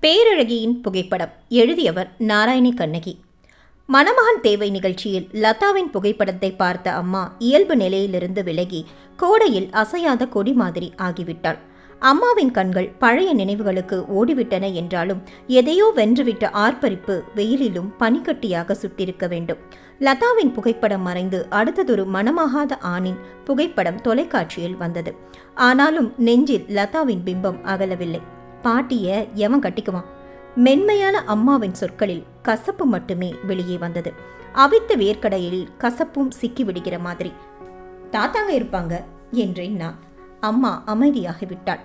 பேரழகியின் புகைப்படம். எழுதியவர் நாராயணி கண்ணகி. மணமகன் தேவை நிகழ்ச்சியில் லதாவின் புகைப்படத்தை பார்த்த அம்மா இயல்பு நிலையிலிருந்து விலகி கோடையில் அசையாத கொடி மாதிரி ஆகிவிட்டாள். அம்மாவின் கண்கள் பழைய நினைவுகளுக்கு ஓடிவிட்டன என்றாலும் எதையோ வென்றுவிட்ட ஆர்ப்பரிப்பு வெயிலிலும் பனிக்கட்டியாக சுட்டிருக்க வேண்டும். லதாவின் புகைப்படம் மறைந்து அடுத்ததொரு மணமாகாத ஆணின் புகைப்படம் தொலைக்காட்சியில் வந்தது. ஆனாலும் நெஞ்சில் லதாவின் பிம்பம் அகலவில்லை. பாட்டிய எவன் கட்டிக்குவான்? மென்மையான அம்மாவின் சொற்களில் கசப்பு மட்டுமே வெளியே வந்தது. அவித்த வேர்க்கடையில் கசப்பும் சிக்கி விடுகிற மாதிரி. தாத்தாங்க இருப்பாங்க என்றேன் நான். அம்மா அமைதியாகிவிட்டாள்.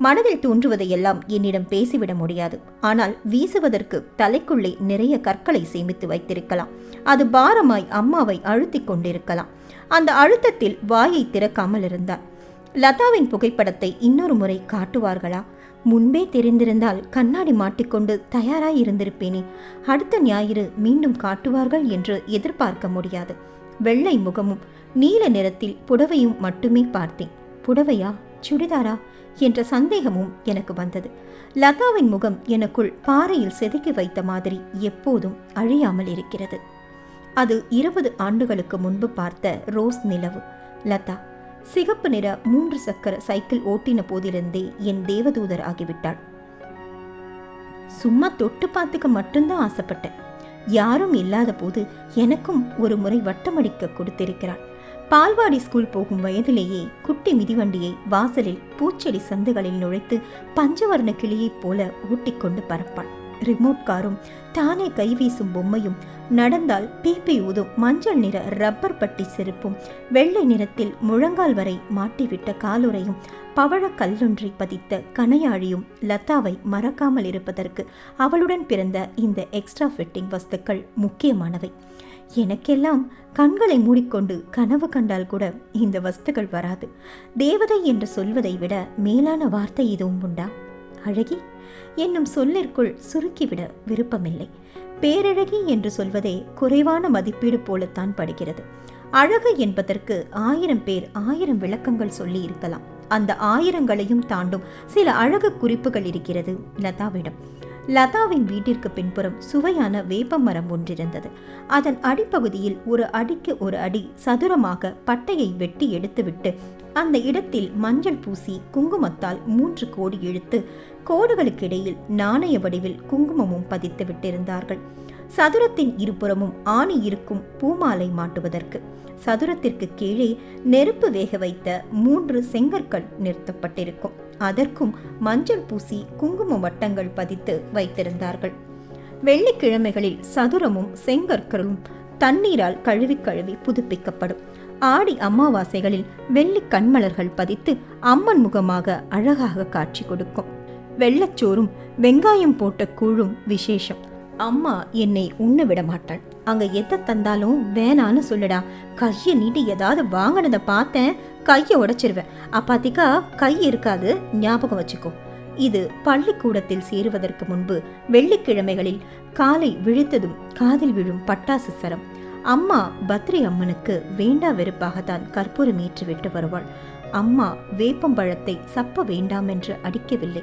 மனதில் தோன்றுவதையெல்லாம் என்னிடம் பேசிவிட முடியாது. ஆனால் வீசுவதற்கு தலைக்குள்ளே நிறைய கற்களை சேமித்து வைத்திருக்கலாம். அது பாரமாய் அம்மாவை அழுத்தி கொண்டிருக்கலாம். அந்த அழுத்தத்தில் வாயை திறக்காமல் இருந்தார். லதாவின் புகைப்படத்தை இன்னொரு முறை காட்டுவார்களா? முன்பே தெரிந்திருந்தால் கண்ணாடி மாட்டிக்கொண்டு தயாராய் இருந்திருப்பேனே. அடுத்த ஞாயிறு மீண்டும் காட்டுவார்கள் என்று எதிர்பார்க்க முடியாது. வெள்ளை முகமும் நீல நிறத்தில் புடவையும் மட்டுமே பார்த்தேன். புடவையா சுடிதாரா என்ற சந்தேகமும் எனக்கு வந்தது. லதாவின் முகம் எனக்குள் பாறையில் செதுக்கி வைத்த மாதிரி எப்போதும் அழியாமல் இருக்கிறது. அது 20 ஆண்டுகளுக்கு முன்பு பார்த்த ரோஸ் நிலவு. லதா சிகப்பு நிற 3 சக்கர சைக்கிள் ஓட்டின போதிலிருந்தே என் தேவதூதர் ஆகிவிட்டாள். சும்மா தொட்டு பார்த்துக்க மட்டும்தான் ஆசைப்பட்டேன். யாரும் இல்லாத போது எனக்கும் ஒரு முறை வட்டமடிக்க கொடுத்திருக்கிறாள். பால்வாடி ஸ்கூல் போகும் வயதிலேயே குட்டி மிதிவண்டியை வாசலில் பூச்செடி சந்துகளில் நுழைத்து பஞ்சவர்ண கிளியைப் போல ஓட்டிக்கொண்டு பறப்பாள். ரிமோட் காரும் தானே கைவீசும் பொம்மையும் நடந்தால் பீப்பி ஊதும் மஞ்சள் நிற ரப்பர் பட்டி செருப்பும் வெள்ளை நிறத்தில் முழங்கால் வரை மாட்டிவிட்ட காலுறையும் பவழ கல்லொன்றை பதித்த கணையாழியும் லதாவை மறக்காமல் இருப்பதற்கு அவளுடன் பிறந்த இந்த எக்ஸ்ட்ரா ஃபிட்டிங் வஸ்துக்கள் முக்கியமானவை. எனக்கெல்லாம் கண்களை மூடிக்கொண்டு கனவு கண்டால் கூட இந்த வஸ்துகள் வராது. தேவதை என்று சொல்வதை விட மேலான வார்த்தை எதுவும் உண்டா? அழகி என்னும் சொல்லிற்குள் சுருக்கிவிட விருப்பமில்லை. பேரழகி என்று சொல்வதே குறைவான மதிப்பீடு போலத்தான் படுகிறது. அழகு என்பதற்கு 1000 பேர் 1000 விளக்கங்கள் சொல்லி இருக்கலாம். அந்த 1000களையும் தாண்டும் சில அழகு குறிப்புகள் இருக்கிறது லதாவிடம். லதாவின் வீட்டிற்கு பின்புறம் சுவையான வேப்ப மரம் ஒன்றிருந்தது. அதன் அடிப்பகுதியில் ஒரு அடிக்கு ஒரு அடி சதுரமாக பட்டையை வெட்டி எடுத்துவிட்டு அந்த இடத்தில் மஞ்சள் பூசி குங்குமத்தால் 3 கோடு இழுத்து கோடுகளுக்கிடையில் நாணய வடிவில் குங்குமமும் பதித்து விட்டிருந்தார்கள். சதுரத்தின் இருபுறமும் ஆணி இருக்கும் பூமாலை மாட்டுவதற்கு. சதுரத்திற்கு கீழே நெருப்பு வேக வைத்த 3 செங்கற்கள் நிறுத்தப்பட்டிருக்கும். அதற்கும் மஞ்சள் பூசி குங்கும வட்டங்கள் பதித்து வைத்திருந்தார்கள். வெள்ளிக்கிழமைகளில் சதுரமும் செங்கற்களும் தண்ணீரால் கழுவி கழுவி புதுப்பிக்கப்படும். ஆடி அமாவாசைகளில் வெள்ளி கண்மலர்கள் பதித்து அம்மன் முகமாக அழகாக காட்சி கொடுக்கும். வெள்ளச்சோறும் வெங்காயம் போட்ட கூழும் விசேஷம். அம்மா என்னை உண்ண விட மாட்டாள். அங்க எதை தந்தாலும் வேணான்னு சொல்லுடா. கையை நீட்டி ஏதாவது வாங்கினதை பார்த்தேன், கையை உடைச்சிருவேன். அப்பாத்திக்கா கை இருக்காது, ஞாபகம் வச்சுக்கோ. இது பள்ளிக்கூடத்தில் சேருவதற்கு முன்பு வெள்ளிக்கிழமைகளில் காலை விழித்ததும் காதில் விழும் பட்டாசு சரம். அம்மா பத்ரி அம்மனுக்கு வேண்டா வெறுப்பாகத்தான் கற்பூரம் ஏற்றிவிட்டு வருவாள். அம்மா வேப்பம்பழத்தை சப்ப வேண்டாம் என்று அடிக்கவில்லை.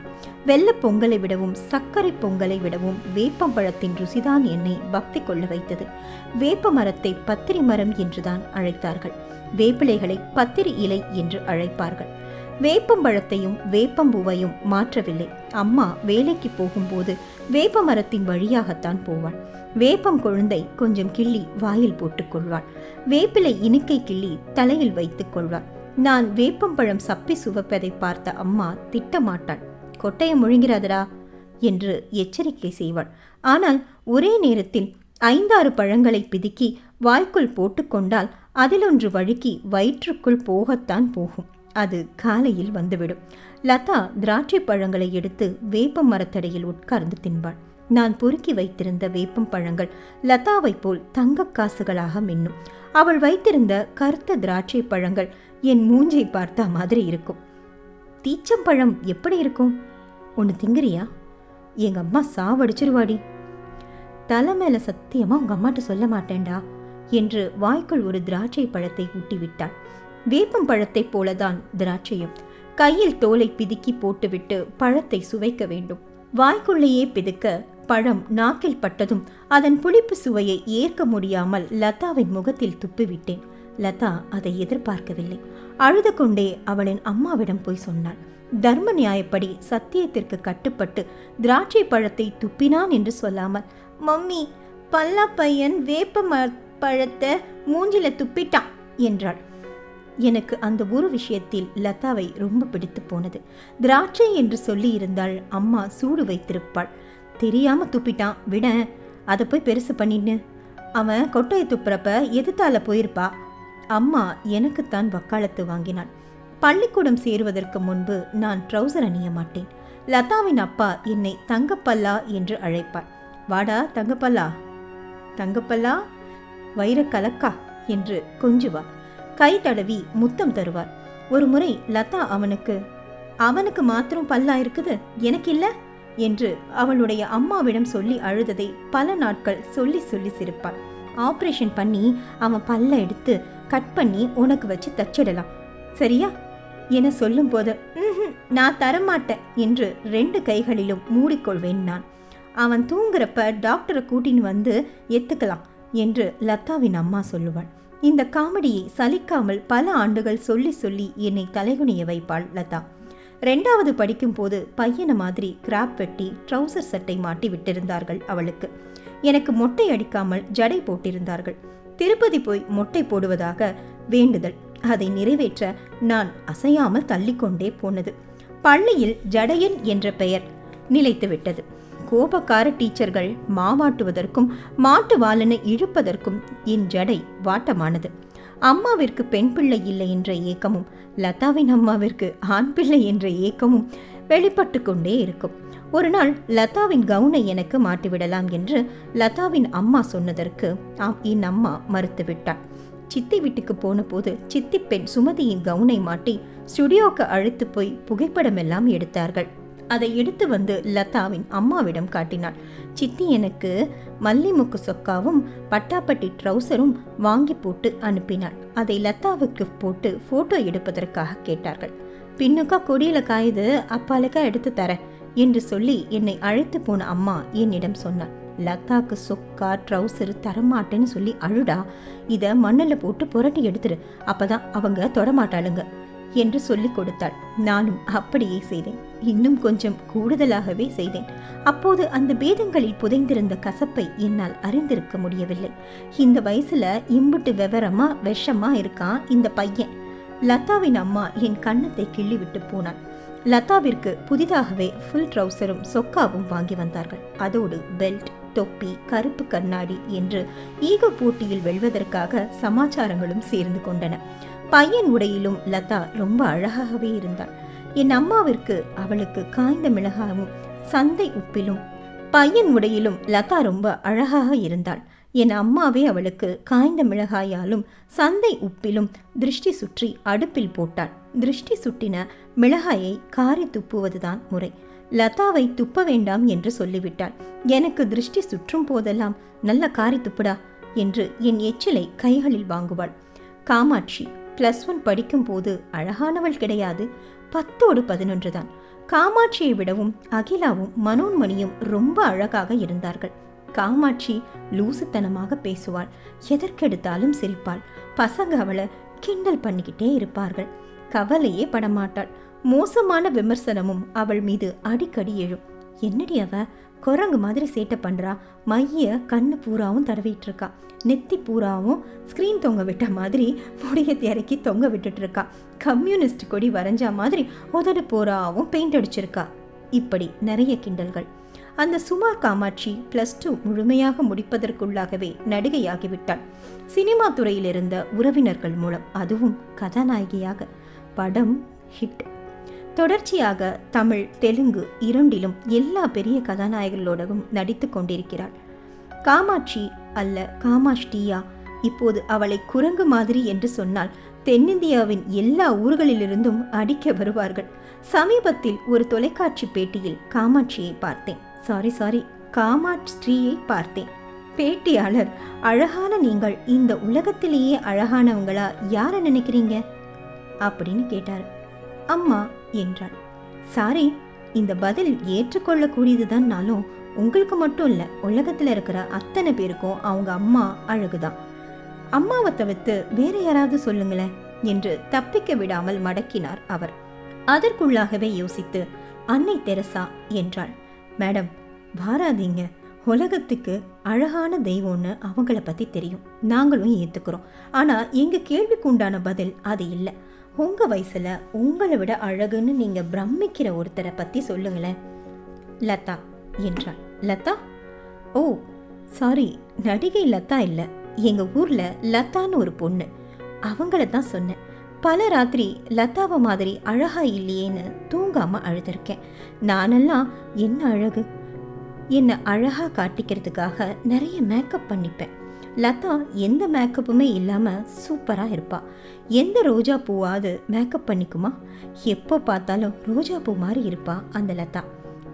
வெள்ள பொங்கலை விடவும் சர்க்கரை பொங்கலை விடவும் வேப்பம்பழத்தின் ருசிதான் என்னை பக்தி கொள்ள வைத்தது. வேப்ப மரத்தை பத்திரி மரம் என்றுதான் அழைத்தார்கள். வேப்பிலைகளை பத்திரி இலை என்று அழைப்பார்கள். வேப்பம்பழத்தையும் வேப்பம்பூவையும் மாற்றவில்லை. அம்மா வேலைக்கு போகும்போது வேப்ப மரத்தின் வழியாகத்தான் போவாள். வேப்பம் கொழுந்தை கொஞ்சம் கிள்ளி வாயில் போட்டுக்கொள்வாள். வேப்பிலை இனுக்கை கிள்ளி தலையில் வைத்துக் கொள்வாள். நான் வேப்பம்பழம் சப்பி சுவப்பதை பார்த்த அம்மா திட்டமாட்டாள். கொட்டையை முழுங்கிறாதடா என்று எச்சரிக்கை செய்வாள். ஆனால் ஒரே நேரத்தில் 5-6 பழங்களை பிதுக்கி வாய்க்குள் போட்டுக்கொண்டால் அதிலொன்று வழுக்கி வயிற்றுக்குள் போகத்தான் போகும். அது காலையில் வந்துவிடும். லதா திராட்சை பழங்களை எடுத்து வேப்பம் மரத்தடியில் உட்கார்ந்து தின்பாள். நான் பொறுக்கி வைத்திருந்த வேப்பம் பழங்கள் லதாவை போல் தங்க காசுகளாக மின்னும். அவள் வைத்திருந்த கருத்த திராட்சை பழங்கள் என் மூஞ்சை பார்த்தா மாதிரி இருக்கும். தீச்சம்பழம் எப்படி இருக்கும்? ஒன்று திங்கிறியா? எங்க அம்மா சாவடிச்சிருவாடி. தலை மேல சத்தியமா உங்க அம்மாட்ட சொல்ல மாட்டேன்டா என்று வாய்க்குள் ஒரு திராட்சை பழத்தை ஊட்டி விட்டாள். வேப்பம் பழத்தை போலதான் திராட்சையும். கையில் தோலை பிதுக்கி போட்டுவிட்டு பழத்தை சுவைக்க வேண்டும். வாய்க்குள்ளேயே பிதுக்க பழம் நாக்கில் பட்டதும் அதன் புளிப்பு சுவையை ஏற்க முடியாமல் லதாவின் முகத்தில் துப்பிவிட்டேன். லதா அதை எதிர்பார்க்கவில்லை. அழுது கொண்டே அவளின் அம்மாவிடம் போய் சொன்னாள். தர்ம நியாயப்படி சத்தியத்திற்கு கட்டுப்பட்டு திராட்சை பழத்தை துப்பினான் என்று சொல்லாமல், மம்மி, பல்லா பையன் வேப்ப பழத்தை மூஞ்சில துப்பிட்டான் என்றாள். எனக்கு அந்த ஒரு விஷயத்தில் லதாவை ரொம்ப பிடித்து போனது. திராட்சை என்று சொல்லி இருந்தால் அம்மா சூடு வைத்திருப்பாள். தெரியாம துப்பிட்டான், விட, அதை போய் பெருசு பண்ணின்னு. அவன் கொட்டையை துப்புறப்ப எதிர்த்தால போயிருப்பா. அம்மா எனக்குத்தான் வக்காலத்து வாங்கினாள். பள்ளிக்கூடம் சேருவதற்கு முன்பு நான் ட்ரௌசர் அணிய மாட்டேன். லதாவின் அப்பா என்னை தங்கப்பல்லா என்று அழைப்பார். வாடா தங்கப்பல்லா, தங்கப்பல்லா, வைர கலக்கா என்று கொஞ்சுவார். கை தடவி முத்தம் தருவார். ஒரு முறை லதா அவனுக்கு மாத்திரம் பல்லா இருக்குது, எனக்கு இல்ல என்று அவளுடைய அம்மாவிடம் சொல்லி அழுததை பல நாட்கள் சொல்லி சொல்லி சிரிப்பாள். ஆப்ரேஷன் பண்ணி அவன் பல்ல எடுத்து கட் பண்ணி உனக்கு வச்சு தச்சிடலாம், சரியா என சொல்லும் போது நான் தரமாட்டேன் என்று 2 கைகளிலும் மூடிக்கொள்வேன். நான் அவன் தூங்குறப்ப டாக்டரை கூட்டின்னு வந்து எத்துக்கலாம் என்று லதாவின் அம்மா சொல்லுவாள். இந்த காமெடியை சலிக்காமல் பல ஆண்டுகள் சொல்லி சொல்லி என்னை தலைகுனிய வைப்பாள் லதா. 2வது படிக்கும் போது பையனை மாதிரி கிராப் வெட்டி ட்ரௌசர் சட்டை மாட்டி விட்டிருந்தார்கள் அவளுக்கு. எனக்கு மொட்டை அடிக்காமல் ஜடை போட்டிருந்தார்கள். திருப்பதி போய் மொட்டை போடுவதாக வேண்டுதல். அதை நிறைவேற்ற நான் அசையாமல் தள்ளிக்கொண்டே போனது. பள்ளியில் ஜடையன் என்ற பெயர் நிலைத்துவிட்டது. கோபக்கார டீச்சர்கள் மாவாட்டுவதற்கும் மாட்டு வாலனை இழுப்பதற்கும் என் ஜடை வாட்டமானது. அம்மாவிற்கு பெண் பிள்ளை இல்லை என்ற ஏக்கமும் லதாவின் அம்மாவிற்கு ஆண் பிள்ளை என்ற ஏக்கமும் வெளிப்பட்டு கொண்டே இருக்கும். ஒரு நாள் லதாவின் கவுனை எனக்கு மாட்டிவிடலாம் என்று லதாவின் அம்மா சொன்னதற்கு என் அம்மா மறுத்துவிட்டாள். சித்தி வீட்டுக்கு போன போது சித்தி பெண் சுமதியின் கவுனை மாட்டி ஸ்டுடியோக்கு அழைத்து போய் புகைப்படம் எல்லாம் எடுத்தார்கள். அதை எடுத்து வந்து லதாவின் அம்மாவிடம் காட்டினாள். சித்தி எனக்கு மல்லிமுக்கு சொக்காவும் பட்டாப்பட்டி ட்ரௌசரும் வாங்கி போட்டு அனுப்பினாள். அதை லதாவுக்கு போட்டு போட்டோ எடுப்பதற்காக கேட்டார்கள். பின்னுக்கா கொடியில காயுது, அப்பாலுக்கா எடுத்து தரேன் என்று சொல்லி என்னை அழைத்து போன அம்மா என்னிடம் சொன்னாள். லதாக்கு சொக்கா ட்ரௌசர் தரமாட்டேன்னு சொல்லி அழுடா, இதை மண்ணில் போட்டு புரட்டி எடுத்துரு, அப்பதான் அவங்க தொடமாட்டாளுங்க என்று சொல்லி கொடுத்தாள். நானும் அப்படியே செய்தேன். இன்னும் கொஞ்சம் கூடுதலாகவே செய்தேன். அப்போது அந்த பேதங்களில் புதைந்திருந்த கசப்பை என்னால் அறிந்திருக்க முடியவில்லை. இந்த வயசுல இம்புட்டு விவரமா விஷமா இருக்கான் இந்த பையன். லதாவின் அம்மா என் கன்னத்தை கிள்ளி விட்டு போனாள். லதாவிற்கு புதிதாகவே ஃபுல் ட்ரௌசரும் சொக்காவும் வாங்கி வந்தார்கள். அதோடு பெல்ட், தொப்பி, கருப்பு கண்ணாடி என்று ஈகோ போட்டியில் வெல்வதற்காக சமாச்சாரங்களும் சேர்ந்து கொண்டன. பையன் உடையிலும் லதா ரொம்ப அழகாகவே இருந்தாள். என் அம்மாவிற்கு அவளுக்கு காய்ந்த மிளகாயும் சந்தை உப்பிலும், பையன் உடையிலும் லதா ரொம்ப அழகாக இருந்தாள். என் அம்மாவே அவளுக்கு காய்ந்த மிளகாயாலும் சந்தை உப்பிலும் திருஷ்டி சுற்றி அடுப்பில் போட்டாள். திருஷ்டி சுட்டின மிளகாயை காரி துப்புவதுதான் முறை. லதாவை துப்ப வேண்டாம் என்று சொல்லிவிட்டாள். எனக்கு திருஷ்டி சுற்றும் போதெல்லாம் நல்ல காரி துப்புடா என்று என் எச்சிலை கைகளில் வாங்குவாள். காமாட்சி +1 படிக்கும் போது அழகானவள் கிடையாது, 10ஓடு 11 தான். காமாட்சியை விடவும் அகிலாவும் மனோன்மணியும் ரொம்ப அழகாக இருந்தார்கள். காமாட்சி லூசுத்தனமாக பேசுவாள், எதற்கெடுத்தாலும் சிரிப்பாள். பசங்க அவளை கிண்டல் பண்ணிக்கிட்டே இருப்பார்கள். கவலையே படமாட்டாள். மோசமான விமர்சனமும் அவள் மீது அடிக்கடி எழும். என்னடி அவ குரங்கு மாதிரி சேட்டை பண்றா, மைய கண்ணு பூராவும் தடவிட்டு இருக்கா, நெத்தி பூராவும் ஸ்கிரீன் தொங்க விட்ட மாதிரி முடிய திறக்கி தொங்க விட்டுட்டு இருக்கா, கம்யூனிஸ்ட் கொடி வரைஞ்சா மாதிரி உதடு பூராவும் பெயிண்ட் அடிச்சிருக்கா. இப்படி நிறைய கிண்டல்கள். அந்த சுமார் காமாட்சி +2 முழுமையாக முடிப்பதற்குள்ளாகவே நடிகையாகிவிட்டாள். சினிமா துறையில் இருந்த உறவினர்கள் மூலம், அதுவும் கதாநாயகியாக. படம் ஹிட். தொடர்ச்சியாக தமிழ், தெலுங்கு 2லும் எல்லா பெரிய கதாநாயகர்களோடவும் நடித்து கொண்டிருக்கிறாள். காமாட்சி அல்ல காமாஷ்டியா. இப்போது அவளை குரங்கு மாதிரி என்று சொன்னால் தென்னிந்தியாவின் எல்லா ஊர்களிலிருந்தும் அடிக்க வருவார்கள். சமீபத்தில் ஒரு தொலைக்காட்சி பேட்டியில் காமாட்சியை பார்த்தேன். சாரி காமாட்சியை பார்த்தேன். பேட்டியாளர், அழகான நீங்கள் இந்த உலகத்திலேயே அழகானவங்களா யாரை நினைக்கிறீங்க அப்படின்னு கேட்டார். அம்மா என்றாள். சாரி, இந்த பதில் ஏற்றுக்கொள்ளக்கூடியதுதான்னாலும் உங்களுக்கு மட்டும் இல்லை, உலகத்தில் இருக்கிற அத்தனை பேருக்கும் அவங்க அம்மா அழகுதான். அம்மாவை தவிர்த்து வேற யாராவது சொல்லுங்களேன் என்று தப்பிக்க விடாமல் மடக்கினார் அவர். அதற்குள்ளாகவே யோசித்து அன்னை தெரசா என்றாள். மேடம், வாராதீங்க. உலகத்துக்கு அழகான தெய்வம்னு அவங்கள பற்றி தெரியும், நாங்களும் ஏற்றுக்கிறோம். ஆனால் எங்கள் கேள்விக்கு உண்டான பதில் அது இல்லை. உங்கள் வயசில் உங்களை விட அழகுன்னு நீங்கள் பிரமிக்கிற ஒருத்தரை பற்றி சொல்லுங்களேன். லதா என்றாள். லதா? ஓ சாரி, நடிகை லதா இல்லை, எங்கள் ஊரில் லதான்னு ஒரு பொண்ணு, அவங்கள தான் சொன்னேன். பல ராத்திரி லதாவை மாதிரி அழகா இல்லையேன்னு தூங்காமல் அழுதுருக்கேன். நானெல்லாம் என்ன அழகு, என்னை அழகாக காட்டிக்கிறதுக்காக நிறைய மேக்கப் பண்ணிப்பேன். லதா எந்த மேக்கப்புமே இல்லாமல் சூப்பராக இருப்பா. எந்த ரோஜா பூவாவது மேக்கப் பண்ணிக்குமா? எப்போ பார்த்தாலும் ரோஜா பூ மாதிரி இருப்பா அந்த லதா.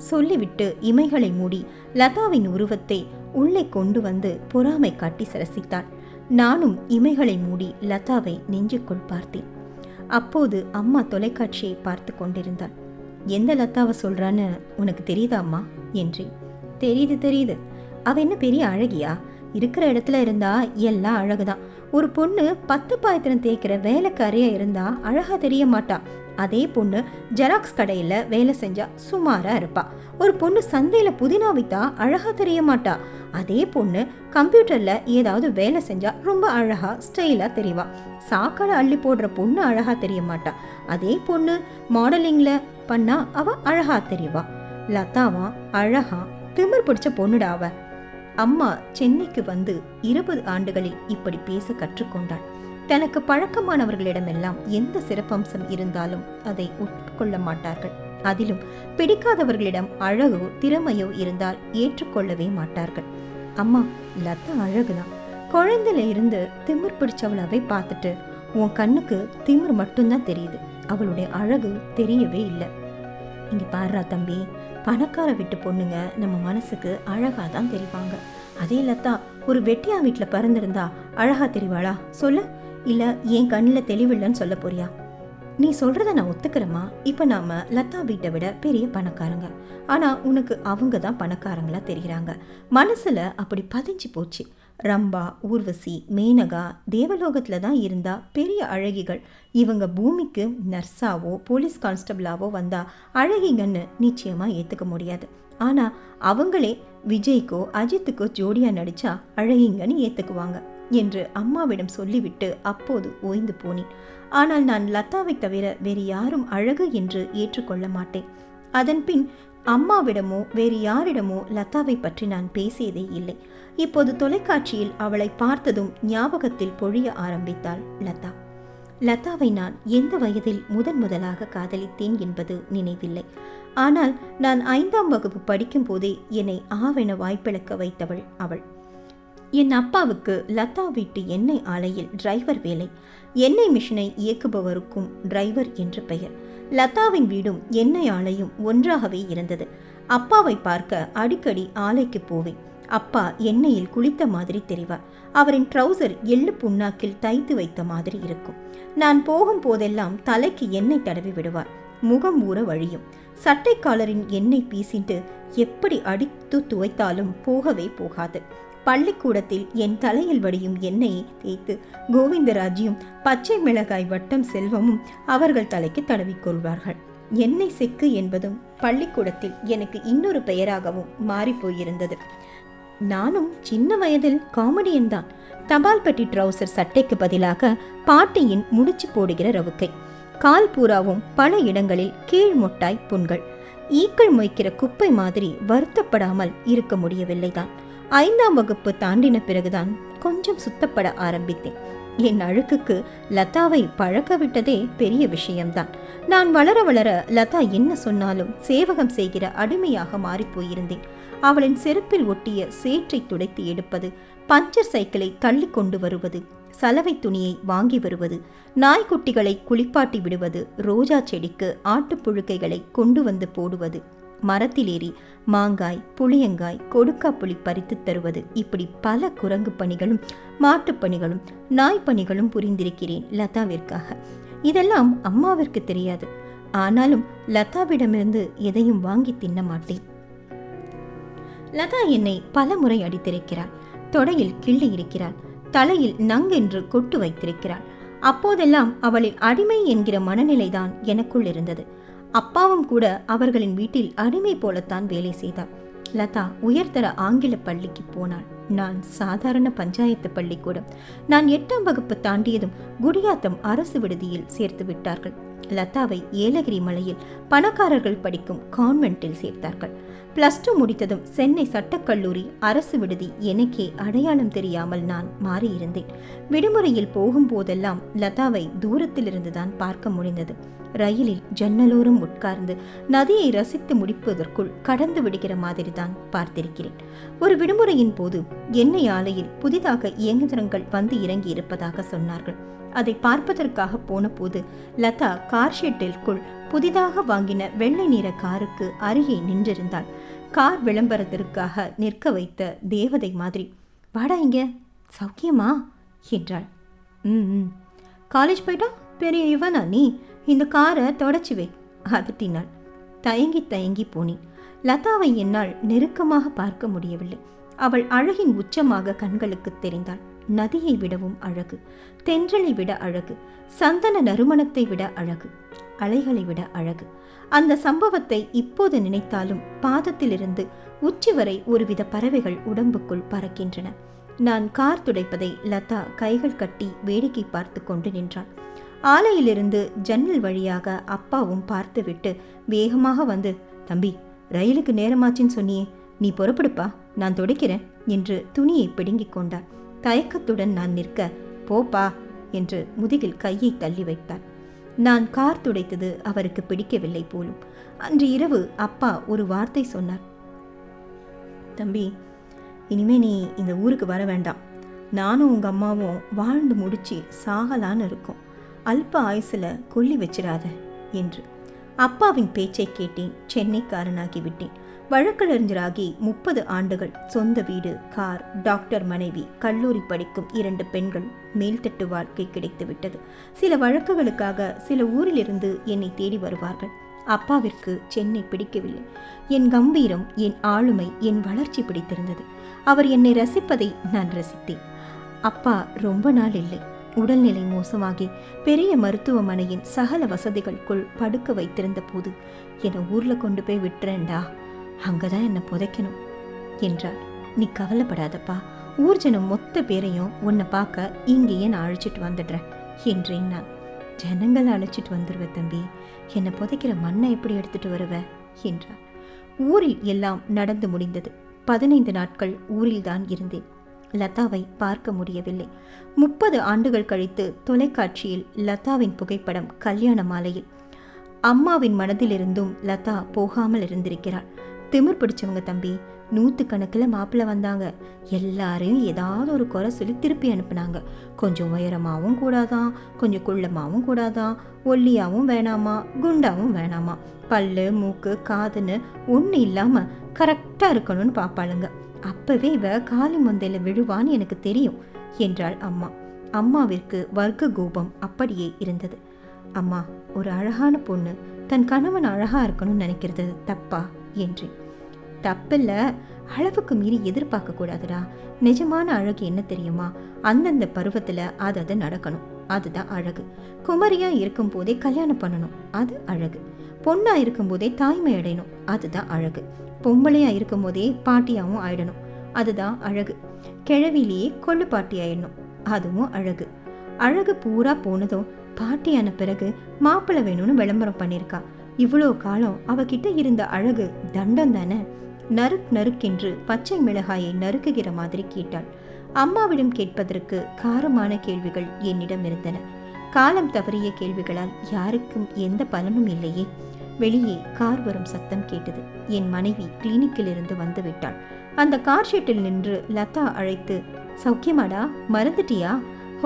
சொல்லிவிட்டு இமைகளை மூடி லதாவின் உருவத்தை உள்ளே கொண்டு வந்து பொறாமை காட்டி சரசித்தாள். நானும் இமைகளை மூடி லதாவை நெஞ்சுக்குள் பார்த்தேன். அப்போது அம்மா தொலைக்காட்சியை பார்த்து கொண்டிருந்தாள். எந்த லதாவை சொல்றான்னு உனக்கு தெரியுதா அம்மா என்றேன். தெரியுது. அவ என்ன பெரிய அழகியா? இருக்கிற இடத்துல இருந்தா எல்லாம் அழகுதான். ஒரு பொண்ணு 10 பாயத்திரம் தேய்க்கிற வேலைக்காரியா இருந்தா அழகா தெரிய மாட்டா. அதே பொண்ணு ஜெராக்ஸ் கடையில் வேலை செஞ்சா சுமாரா இருப்பா. ஒரு பொண்ணு சந்தையில் புதினா வித்தா அழகா தெரிய மாட்டா. அதே பொண்ணு கம்ப்யூட்டர்ல ஏதாவது வேலை செஞ்சா ரொம்ப அழகா ஸ்டைலா தெரியவா. சாக்கால அள்ளி போடுற பொண்ணு அழகா தெரிய மாட்டா. அதே பொண்ணு மாடலிங்ல பண்ணா அவ அழகா தெரியவா. லதாவா அழகா திமிர் பிடிச்ச பொண்ணுடா அவ. அம்மா சென்னைக்கு வந்து 20 ஆண்டுகளில் இப்படி பேச கற்றுக்கொண்டாள். தனக்கு பழக்கமானவர்களிடமெல்லாம் எந்த சிறப்பம்சம் இருந்தாலும் அதை ஒப்புக்கொள்ள மாட்டார்கள். அதிலும் பிடிக்காதவர்களிடம் அழகோ திறமையோ இருந்தால் ஏற்றுக்கொள்ளவே மாட்டார்கள். அம்மா, லதா அழகுதான். குழந்தையில இருந்து திமிர் பிடிச்சவளாவே பார்த்துட்டு உன் கண்ணுக்கு திமிர் மட்டும்தான் தெரியுது, அவளுடைய அழகு தெரியவே இல்லை. இங்க பாருடா தம்பி, பணக்கார வீட்டு பொண்ணுங்க நம்ம மனசுக்கு அழகா தான் தெரிவாங்க. அதே லதா ஒரு வெட்டியா வீட்டில் பிறந்திருந்தா அழகா தெரிவாளா சொல்லு? இல்ல என் கண்ணில் தெளிவில்லைன்னு சொல்ல போறியா? நீ சொல்றத நான் ஒத்துக்கிறேம்மா. இப்ப நாம லதா வீட்டை விட பெரிய பணக்காரங்க, ஆனா உனக்கு அவங்க தான் பணக்காரங்களா தெரிகிறாங்க. மனசுல அப்படி பதிஞ்சு போச்சு. ரம்பா, ஊர்வசி, மேனகா தேவலோகத்துல தான் இருந்தா பெரிய அழகிகள். இவங்க பூமிக்கு நர்ஸாவோ போலீஸ் கான்ஸ்டபிளாவோ வந்தா அழகிங்கன்னு நிச்சயமா ஏத்துக்க முடியாது. ஆனா அவங்களே விஜய்க்கோ அஜித்துக்கோ ஜோடியா நடிச்சா அழகிங்கன்னு ஏத்துக்குவாங்க என்று அம்மாவிடம் சொல்லிவிட்டு அப்போது ஓய்ந்து போனேன். ஆனால் நான் லதாவை தவிர வேறு யாரும் அழகு என்று ஏற்றுக்கொள்ள மாட்டேன். அதன் பின் அம்மாவிடமோ வேறு யாரிடமோ லதாவை பற்றி நான் பேசியதே இல்லை. இப்போது தொலைக்காட்சியில் அவளை பார்த்ததும் ஞாபகத்தில் பொழிய ஆரம்பித்தாள் லதா. லதாவை நான் எந்த வயதில் முதலாக காதலித்தேன் என்பது நினைவில்லை. ஆனால் நான் 5ஆம் வகுப்பு படிக்கும் போதே என்னை ஆவென வாய்ப்பிழக்க வைத்தவள் அவள். என் அப்பாவுக்கு லதா வீட்டு எண்ணெய் ஆலையில் டிரைவர் வேலை. எண்ணெய் மிஷினை இயக்குபவருக்கும் டிரைவர் என்று பெயர். லதாவின் வீடும் எண்ணெய் ஆலையும் ஒன்றாகவே இருந்தது. அப்பாவை பார்க்க அடிக்கடி ஆலைக்கு போவேன். அப்பா எண்ணெயில் குளித்த மாதிரி தெரிவார். அவரின் ட்ரௌசர் எள்ளு புண்ணாக்கில் தைத்து வைத்த மாதிரி இருக்கும். நான் போகும் போதெல்லாம் தலைக்கு எண்ணெய் தடவி விடுவார். முகம் ஊற வழியும். சட்டை காலரின் எண்ணெய் பீசிட்டு எப்படி அடித்து துவைத்தாலும் போகவே போகாது. பள்ளிக்கூடத்தில் என் தலையில் வடியும் எண்ணெயை தேய்த்து கோவிந்தராஜியும் பச்சை மிளகாய் வட்டம் செல்வமும் அவர்கள் தலைக்கு தடவிக்கொள்வார்கள். எண்ணெய் செக்கு என்பதும் பள்ளிக்கூடத்தில் எனக்கு இன்னொரு பெயராகவும் மாறிப்போயிருந்தது. நானும் சின்ன வயதில் காமெடியன் தான். தபால் பெட்டி ட்ரௌசர் சட்டைக்கு பதிலாக பாட்டியின் முடிச்சு போடுகிற ரவுக்கை. கால் பூராவும் பல இடங்களில் கீழ் மொட்டாய் புண்கள். ஈக்கள் மொய்க்கிற குப்பை மாதிரி வருத்தப்படாமல் இருக்க முடியவில்லைதான். 5ஆம் வகுப்பு தாண்டின பிறகுதான் கொஞ்சம் சுத்தப்பட ஆரம்பித்தேன். என் அழுக்குக்கு லதாவை பழக்க விட்டதே பெரிய விஷயம்தான். நான் வளர வளர லதா என்ன சொன்னாலும் சேவகம் செய்கிற அடிமையாக மாறிப்போயிருந்தேன். அவளின் செருப்பில் ஒட்டிய சேற்றை துடைத்து எடுப்பது, பஞ்சர் சைக்கிளை தள்ளி கொண்டு வருவது, சலவை துணியை வாங்கி வருவது, நாய்க்குட்டிகளை குளிப்பாட்டி விடுவது, ரோஜா செடிக்கு ஆட்டுப்புழுக்கைகளை கொண்டு வந்து போடுவது, மரத்திலேறி மாங்காய், புளியங்காய், கொடுக்காப்புளி பறித்து தருவது, இப்படி பல குரங்கு பணிகளும் மாட்டுப்பணிகளும் நாய்ப்பணிகளும் புரிந்திருக்கிறேன் லதாவிற்காக. இதெல்லாம் அம்மாவிற்கு தெரியாது. ஆனாலும் லதாவிடமிருந்து எதையும் வாங்கி தின்ன மாட்டேன். லதா என்னை பல முறை அடித்திருக்கிறாள். தொடையில் கிள்ளி இருக்கிறாள். தலையில் நங்கென்று கொட்டு வைத்திருக்கிறாள். அப்போதெல்லாம் அவளில் அடிமை என்கிற மனநிலைதான் எனக்குள் இருந்தது. அப்பாவும் கூட அவர்களின் வீட்டில் அடிமை போலத்தான் வேலை செய்தார். லதா உயர்தர ஆங்கில பள்ளிக்கு போனாள். நான் சாதாரண பஞ்சாயத்து பள்ளிக்கூடம். நான் 8ஆம் வகுப்பு தாண்டியதும் குடியாத்தம் அரசு விடுதியில் சேர்த்து விட்டார்கள். லதாவை ஏலகிரி மலையில் பணக்காரர்கள் படிக்கும் கான்வென்ட்டில் சேர்த்தார்கள். +2 முடித்ததும் சென்னை சட்டக்கல்லூரி அரசு விடுதி எனக்கே அடையாளம் தெரியாமல் நான் மாறியிருந்தேன். விடுமுறையில் போகும்போதெல்லாம் லதாவை தூரத்திலிருந்துதான் பார்க்க முடிந்தது. ரயிலில் ஜன்னலோரம் உட்கார்ந்து நதியை ரசித்து முடிப்பதற்குள் கடந்து விடுகிற மாதிரி தான் பார்த்திருக்கிறேன். ஒரு விடுமுறையின் போது எண்ணெய் ஆலையில் புதிதாக இயந்திரங்கள் வந்து இறங்கி இருப்பதாக சொன்னார்கள். அதை பார்ப்பதற்காக போன போது லதா கார் ஷெட்டிற்குள் புதிதாக வாங்கின வெள்ளை நிற காருக்கு அருகே நின்றிருந்தாள். கார் விளம்பரத்திற்காக நிற்க வைத்த தேவதை மாதிரி. வாடா இங்க, சௌக்கியமா என்றாள். காலேஜ் போயிட்டா பெரிய இவனா நீ, இந்த காரை தொடச்சி வை அதட்டினாள். தயங்கி தயங்கி போனேன். லதாவை என்னால் நெருக்கமாக பார்க்க முடியவில்லை. அவள் அழகின் உச்சமாக கண்களுக்கு தெரிந்தாள். நதியை விடவும் அழகு, தென்றலை விட அழகு, சந்தன நறுமணத்தை விட அழகு, அலைகளை விட அழகு. அந்த சம்பவத்தை இப்போது நினைத்தாலும் பாதத்திலிருந்து உச்சி வரை ஒருவித பறவைகள் உடம்புக்குள் பறக்கின்றன. நான் கார் துடைப்பதை லதா கைகள் கட்டி வேடிக்கை பார்த்து கொண்டு நின்றாள். ஆலையிலிருந்து ஜன்னல் வழியாக அப்பாவும் பார்த்துவிட்டு வேகமாக வந்து, தம்பி ரயிலுக்கு நேரமாச்சின்னு சொன்னியே, நீ புறப்படுப்பா, நான் துடைக்கிறேன் என்று துணியை பிடுங்கிக் கொண்டார். தயக்கத்துடன் நான் நிற்க, போப்பா என்று முதுகில் கையை தள்ளி வைத்தார். நான் கார் துடைத்தது அவருக்கு பிடிக்கவில்லை போலும். அன்று இரவு அப்பா ஒரு வார்த்தை சொன்னார். தம்பி, இனிமே நீ இந்த ஊருக்கு வர வேண்டாம். நானும் உங்க அம்மாவும் வாழ்ந்து முடிச்சு சாகலான்னு இருக்கோம். அல்ப ஆயுசுல கொல்லி வச்சிடாத என்று. அப்பாவின் பேச்சை கேட்டேன். சென்னைக்காரனாகி விட்டேன். வழக்கறிஞராகி 30 ஆண்டுகள். சொந்த வீடு, கார், டாக்டர் மனைவி, கல்லூரி படிக்கும் 2 பெண்கள், மேல்தட்டு வாழ்க்கை கிடைத்து விட்டது. சில வழக்குகளுக்காக சில ஊரிலிருந்து என்னை தேடி வருவார்கள். அப்பாவிற்கு சென்னை பிடிக்கவில்லை. என் கம்பீரம், என் ஆளுமை, என் வளர்ச்சி பிடித்திருந்தது. அவர் என்னை ரசிப்பதை நான் ரசித்தேன். அப்பா ரொம்ப நாள் இல்லை. உடல்நிலை மோசமாகி பெரிய மருத்துவமனையின் சகல வசதிகளுக்குள் படுக்க வைத்திருந்த போது, என்னை ஊர்ல கொண்டு போய் விட்டுறேன்டா, அங்கதான் என்னை புதைக்கணும் என்றார். நீ கவலைப்படாதப்பா, ஊர்ஜனம் மொத்த பேரையும் உன்னை பார்க்க இங்கேயே நான் அழைச்சிட்டு வந்துடுறேன் என்றேன் நான். ஜனங்களை அழைச்சிட்டு வந்துடுவேன் தம்பி, என்னை புதைக்கிற மண்ணை எப்படி எடுத்துட்டு வருவ என்றார். ஊரில் எல்லாம் நடந்து முடிந்தது. 15 நாட்கள் ஊரில்தான் இருந்தேன். லதாவை பார்க்க முடியவில்லை. 30 ஆண்டுகள் கழித்து தொலைக்காட்சியில் லதாவின் புகைப்படம் கல்யாண மாலையில். அம்மாவின் மனதிலிருந்தும் லதா போகாமல் இருந்திருக்கிறாள். திமிர் பிடிச்சவங்க தம்பி. 100 கணக்கில் மாப்பிள்ளை வந்தாங்க. எல்லாரையும் ஏதாவது ஒரு குறை சொல்லி திருப்பி அனுப்புனாங்க. கொஞ்சம் உயரமாகவும் கூடாதான், கொஞ்சம் குள்ளமாகவும் கூடாதான், ஒல்லியாகவும் வேணாமா, குண்டாவும் வேணாமா, பல்லு மூக்கு காதுன்னு ஒன்று இல்லாமல் கரெக்டாக இருக்கணும்னு பார்ப்பாளுங்க. அப்பவே இவ காலி மந்தையில் விழுவான்னு எனக்கு தெரியும் என்றாள் அம்மா. அம்மாவிற்கு வர்க்க கோபம் அப்படியே இருந்தது. அம்மா, ஒரு அழகான பொண்ணு தன் கணவன் அழகா இருக்கணும்னு நினைக்கிறது தப்பா என்றேன். தப்பில்ல, அளவுக்கு மீறி எதிர்பார்க்க கூடாதுடா. நிஜமான அழகு என்ன தெரியுமா? அந்தந்த பருவத்துல அது நடக்கணும். அதுதான் அழகு. குமரியா இருக்கும் போதே கல்யாணம் பண்ணணும், அது அழகு. பொண்ணா இருக்கும் போதே தாய்மை அடையணும், அதுதான் அழகு. பொம்பளையா இருக்கும் போதே பாட்டியாவும் ஆயிடணும், அதுதான் அழகு. கிழவிலேயே கொள்ளு பாட்டி ஆயிடணும், அதுவும் அழகு. அழகு பூரா போனதும் பாட்டியான பிறகு மாப்பிள்ளை வேணும்னு விளம்பரம் பண்ணியிருக்கா. இவ்வளோ காலம் அவகிட்ட இருந்த அழகு தண்டம் தானே. நறுக்கென்று பச்சை மிளகாயை நறுக்குகிற மாதிரி கேட்டாள். அம்மாவிடம் கேட்பதற்கு காரமான கேள்விகள் என்னிடம் இருந்தன. காலம் தவறிய கேள்விகளால் யாருக்கும் எந்த பலனும் இல்லையே. வெளியே கார் வரும் சத்தம் கேட்டது. என் மனைவி கிளினிக்கில் இருந்து வந்து விட்டாள். அந்த கார் ஷெட்டில் நின்று லதா அழைத்து, சௌக்கியமாடா, மறந்துட்டியா?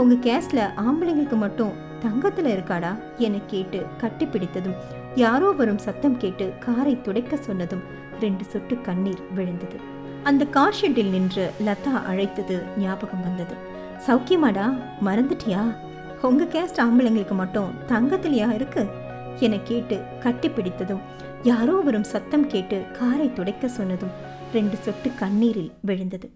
உங்க கேஸ்ல ஆம்பளைங்களுக்கு மட்டும் தங்கத்துல இருக்காடா என கேட்டு கட்டி பிடித்ததும், யாரோ வரும் சத்தம் கேட்டு காரை துடைக்க சொன்னதும் 2 சொட்டு கண்ணீர் விழுந்தது. அந்த கார் ஷெட்டில் நின்று லதா அழைத்தது ஞாபகம் வந்தது. சௌக்கியமாடா, மறந்துட்டியா? உங்க கேஸ்ட் ஆம்பளைங்களுக்கு மட்டும் தங்கத்திலையா இருக்கு? என கேட்டு கட்டிப்பிடித்ததும், யாரோ வரும் சத்தம் கேட்டு காரை துடைக்க சொன்னதும் 2 சொட்டு கண்ணீரில் விழுந்தது.